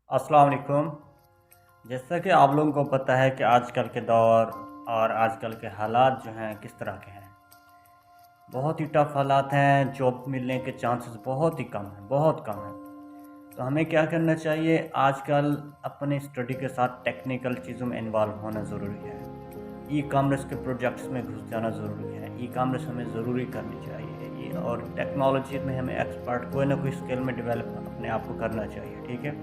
अस्सलाम वालेकुम। जैसा कि आप लोगों को पता है कि आजकल के दौर और आजकल के हालात जो हैं किस तरह के हैं। बहुत ही टफ़ हालात हैं, जॉब मिलने के चांसेस बहुत ही कम हैं, बहुत कम हैं। तो हमें क्या करना चाहिए, आजकल अपने स्टडी के साथ टेक्निकल चीज़ों में इन्वॉल्व होना ज़रूरी है। ई-कॉमर्स के प्रोजेक्ट्स में घुस जाना ज़रूरी है। ई-कॉमर्स हमें ज़रूरी करनी चाहिए ये, और टेक्नोलॉजी में हमें एक्सपर्ट कोई ना कोई स्किल में डेवलप अपने आप को करना चाहिए, ठीक है?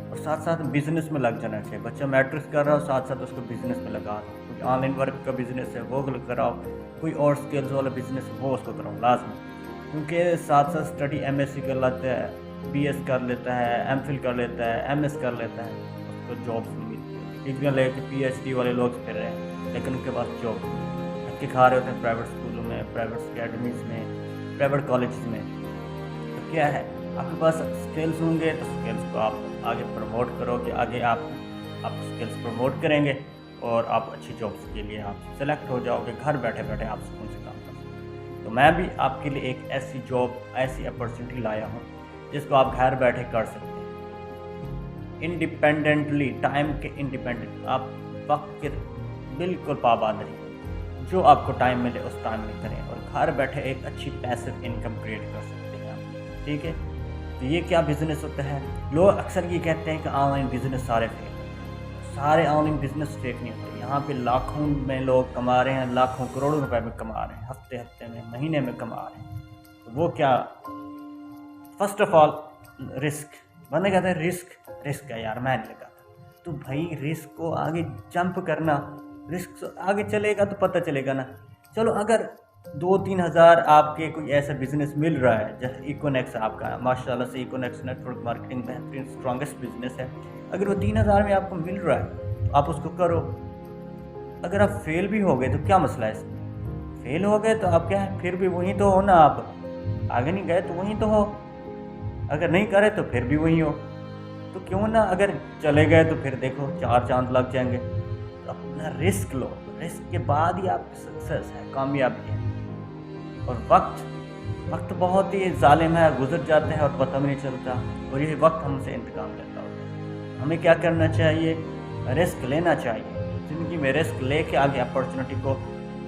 और साथ-साथ बिज़नेस में लग जाना चाहिए। बच्चा मैट्रिक्स कर रहा हो, साथ-साथ उसको बिज़नेस में लगा दो। कोई ऑनलाइन वर्क का बिज़नेस है वो कराओ, कोई और स्किल्स वाला बिज़नेस है वो उसको कराओ लाज़मी। क्योंकि साथ-साथ स्टडी एमएससी कर लेता है, बीएस कर लेता है, एमफिल कर लेता है, एमएस कर लेता है, उसको जॉब्स नहीं मिलती। डिग्रियाँ लेके पीएचडी वाले लोग फिर रहे हैं, लेकिन उनके पास जॉब नहीं। धक्के खा रहे होते हैं प्राइवेट स्कूलों में, प्राइवेट अकेडमीज़ में, प्राइवेट कॉलेजेस में। तो क्या है, आपके पास स्किल्स होंगे तो स्किल्स को आप आगे प्रमोट करो कि आगे आप स्किल्स प्रमोट करेंगे और आप अच्छी जॉब्स के लिए आप सेलेक्ट हो जाओगे। घर बैठे-बैठे आप सुकून से काम कर सकते हो। तो मैं भी आपके लिए एक ऐसी जॉब, ऐसी अपॉर्चुनिटी लाया हूँ जिसको आप घर बैठे कर सकते हैं। इंडिपेंडेंटली, टाइम के इंडिपेंडेंट, आप वक़्त के बिल्कुल पाबंद रहिए। जो आपको टाइम मिले उस टाइम में करें और घर बैठे एक अच्छी पैसिव इनकम क्रिएट कर सकते हैं आप, ठीक है? तो ये क्या बिज़नेस होता है? लोग अक्सर ये कहते हैं कि ऑनलाइन बिज़नेस सारे फेक हैं। सारे ऑनलाइन बिज़नेस फेक नहीं होते। यहाँ पे लाखों में लोग कमा रहे हैं, लाखों करोड़ों रुपए में कमा रहे हैं, हफ्ते-हफ्ते में, महीने में कमा रहे हैं। तो वो क्या, फर्स्ट ऑफ ऑल रिस्क। बंदे कहते हैं रिस्क है यार, मैं नहीं लगाता। तो भाई रिस्क को आगे जंप करना, रिस्क से आगे चलेगा तो पता चलेगा ना। चलो अगर 2-3 हज़ार आपके कोई ऐसा बिज़नेस मिल रहा है, जैसे इकोनेक्स आपका, माशाल्लाह से इकोनेक्स नेटवर्क मार्केटिंग बेहतरीन स्ट्रॉन्गेस्ट बिज़नेस है। अगर वो 3 हज़ार में आपको मिल रहा है तो आप उसको करो। अगर आप फेल भी हो गए तो क्या मसला है इसमें? फेल हो गए तो आप क्या है, फिर भी वहीं तो हो ना आप। आगे नहीं गए तो वहीं तो हो। अगर नहीं करे तो फिर भी वहीं हो। तो क्यों ना, अगर चले गए तो फिर देखो 4 चाँद लग जाएँगे। तो अपना रिस्क लो, रिस्क के बाद ही आपकी सक्सेस है, कामयाबी है। और वक़्त बहुत ही ज़ालिम है, गुज़र जाते हैं और पता भी नहीं चलता, और यही वक़्त हमसे इंतकाम लेता होता है। हमें क्या करना चाहिए? रिस्क लेना चाहिए। ज़िंदगी में रिस्क लेके आगे अपॉर्चुनिटी को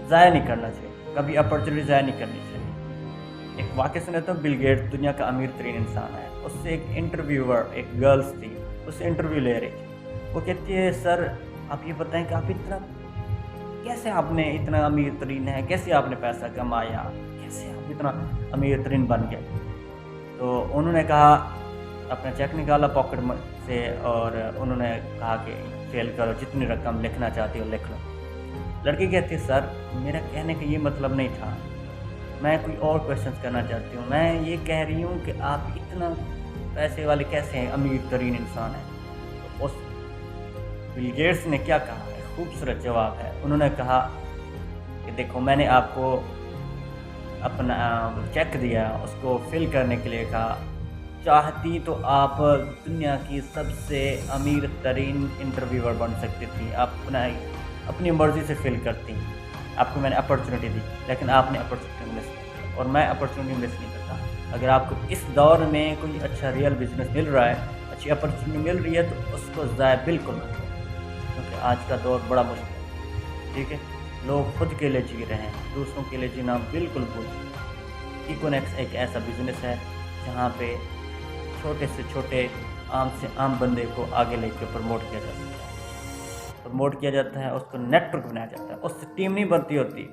ज़ाया नहीं करना चाहिए, कभी अपॉर्चुनिटी ज़ाया नहीं करनी चाहिए। एक वाक़या सुना था, बिल गेट्स दुनिया का अमीर तरीन इंसान है। उससे एक इंटरव्यूअर, एक गर्ल्स थी, उससे इंटरव्यू ले रही थी। वो कहती है, सर आप ये बताएँ कि आप इतना कैसे, आपने इतना अमीर तरीन है, कैसे आपने पैसा कमाया? कैसे आप इतना अमीर तरीन बन गए? तो उन्होंने कहा, अपना चेक निकाला पॉकेट से और उन्होंने कहा कि फ़िल करो, जितनी रकम लिखना चाहती हो लिख लो। लड़की कहती है, सर मेरा कहने का ये मतलब नहीं था, मैं कोई और क्वेश्चंस करना चाहती हूँ। मैं ये कह रही हूँ कि आप इतना पैसे वाले कैसे हैं, अमीर तरीन इंसान हैं? तो उस बिल गेट्स ने क्या कहा, एक खूबसूरत जवाब है। उन्होंने कहा कि देखो, मैंने आपको अपना चेक दिया, उसको फ़िल करने के लिए कहा। चाहती तो आप दुनिया की सबसे अमीर तरीन इंटरव्यूअर बन सकती थी। आप अपनी मर्ज़ी से फ़िल करती। आपको मैंने अपॉर्च्युनिटी दी, लेकिन आपने अपॉर्च्युनिटी मिस कर दी, और मैं अपॉर्च्युनिटी मिस नहीं करता। अगर आपको इस दौर में कोई अच्छा रियल बिज़नेस मिल रहा है, अच्छी अपॉर्च्युनिटी मिल रही है, तो उसको ज़ाया बिल्कुल मत करो, क्योंकि आज का दौर बड़ा मुश्किल है, ठीक है? लोग खुद के लिए जी रहे हैं, दूसरों के लिए जीना बिल्कुल भूल गए। इकोनेक्स एक ऐसा बिज़नेस है जहाँ पे छोटे से छोटे, आम से आम बंदे को आगे लेके प्रमोट किया जा सकता है। प्रमोट किया जाता है, उसको नेटवर्क बनाया जाता है, उससे टीम नहीं बनती होती,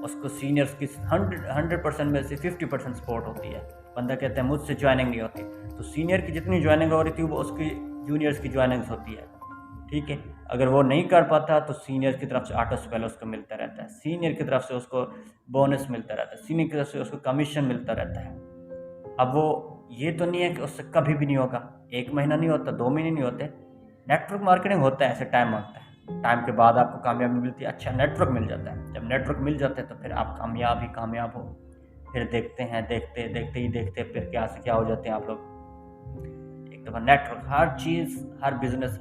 उसको सीनियर्स की 100% में से 50% सपोर्ट होती है। बंदा कहता है मुझसे ज्वाइनिंग नहीं होती, तो सीनियर की जितनी ज्वाइनिंग हो रही थी वो उसकी जूनियर्स की ज्वाइनिंग्स होती है, ठीक है? अगर वो नहीं कर पाता तो सीनियर की तरफ से 8 से पहले उसको मिलता रहता है, सीनियर की तरफ से उसको बोनस मिलता रहता है, सीनियर की तरफ से उसको कमीशन मिलता रहता है। अब वो ये तो नहीं है कि उससे कभी भी नहीं होगा, 1 महीना नहीं होता, 2 महीने नहीं होते। नेटवर्क मार्केटिंग होता है, ऐसे टाइम मांगता है। टाइम के बाद आपको कामयाबी मिलती है, अच्छा नेटवर्क मिल जाता है। जब नेटवर्क मिल जाता है तो फिर आप कामयाब ही कामयाब हो। फिर देखते हैं, देखते फिर क्या से क्या हो जाते हैं आप लोग। एक दफ़ा नेटवर्क, हर चीज़, हर बिज़नेस,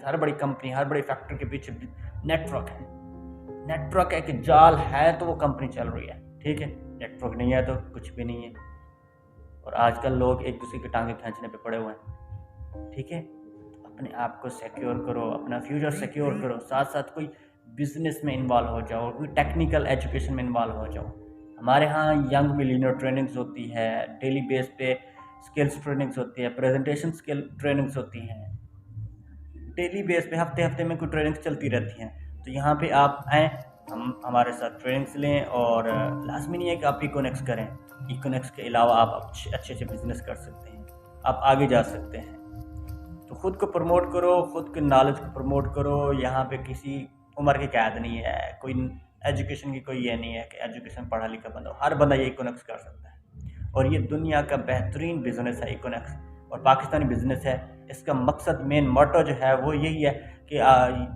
हर बड़ी कंपनी, हर बड़ी फैक्ट्री के पीछे नेटवर्क है। नेटवर्क है कि जाल है तो वो कंपनी चल रही है, ठीक है? नेटवर्क नहीं है तो कुछ भी नहीं है। और आजकल लोग एक दूसरे की टांगें खींचने पे पड़े हुए हैं। ठीक है, अपने आप को सिक्योर करो, अपना फ्यूचर सिक्योर करो, साथ साथ कोई बिजनेस में इन्वॉल्व हो जाओ, कोई टेक्निकल एजुकेशन में इन्वॉल्व हो जाओ। हमारे यहाँ यंग मिलीनियर ट्रेनिंग्स होती है, डेली बेस पे स्किल्स ट्रेनिंग्स होती है, प्रेजेंटेशन स्किल ट्रेनिंग्स होती हैं, डेली बेस पे हफ्ते हफ्ते में कुछ ट्रेनिंग्स चलती रहती हैं। तो यहाँ पे आप आएँ, हम हमारे साथ ट्रेनिंग्स लें, और लाजमी नहीं है कि आप इकोनेक्स करें, इकोनेक्स के अलावा आप अच्छे अच्छे बिजनेस कर सकते हैं, आप आगे जा सकते हैं। तो ख़ुद को प्रमोट करो, ख़ुद के नॉलेज को प्रमोट करो। यहाँ पे किसी उम्र की कैद नहीं है, कोई एजुकेशन की कोई ये नहीं है कि एजुकेशन पढ़ा लिखा बंदा हो, हर बंदा ये इकोनेक्स कर सकता है। और ये दुनिया का बेहतरीन बिजनेस है इकोनेक्स, और पाकिस्तानी बिजनेस है। इसका मकसद, मेन मोटो जो है वो यही है कि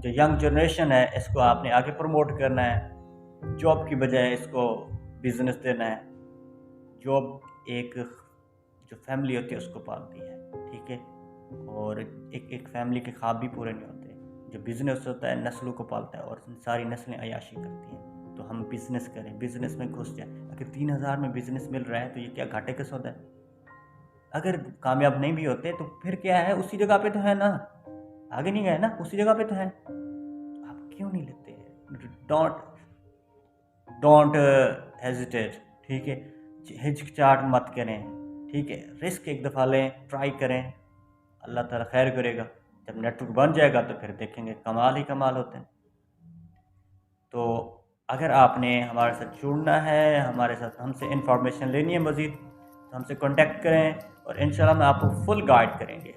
जो यंग जनरेशन है इसको आपने आगे प्रमोट करना है, जॉब की बजाय इसको बिजनेस देना है। जॉब एक जो फैमिली होती है उसको पालती है, ठीक है, और एक फैमिली के ख्वाब भी पूरे नहीं होते। जो बिज़नेस होता है नस्लों को पालता है, और सारी नस्लें अय्याशी करती हैं। तो हम बिज़नेस करें, बिज़नेस में घुस जाए। अगर 3,000 में बिज़नेस मिल रहा है तो ये क्या घाटे का सौदा है? अगर कामयाब नहीं भी होते तो फिर क्या है, उसी जगह पे तो है ना, आगे नहीं गए ना, उसी जगह पे तो है। आप क्यों नहीं लेते? डोंट डोंट हेजिटेट, ठीक है, हिचकिचाहट मत करें, ठीक है, रिस्क एक दफ़ा लें, ट्राई करें, अल्लाह ताला खैर करेगा। जब नेटवर्क बन जाएगा तो फिर देखेंगे कमाल ही कमाल होते हैं। तो अगर आपने हमारे साथ जुड़ना है, हमारे साथ हमसे इंफॉर्मेशन लेनी है मज़ीद, तो हमसे कांटेक्ट करें, और इंशाल्लाह हम आपको फुल गाइड करेंगे।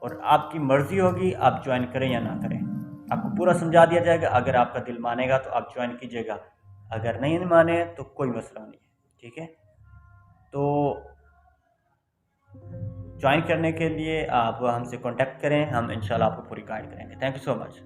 और आपकी मर्ज़ी होगी आप ज्वाइन करें या ना करें, आपको पूरा समझा दिया जाएगा। अगर आपका दिल मानेगा तो आप ज्वाइन कीजिएगा, अगर नहीं माने तो कोई मसला नहीं है, ठीक है। तो ज्वाइन करने के लिए आप हमसे कांटेक्ट करें, हम इंशाल्लाह आपको पूरी गाइड करेंगे। Thank you so much.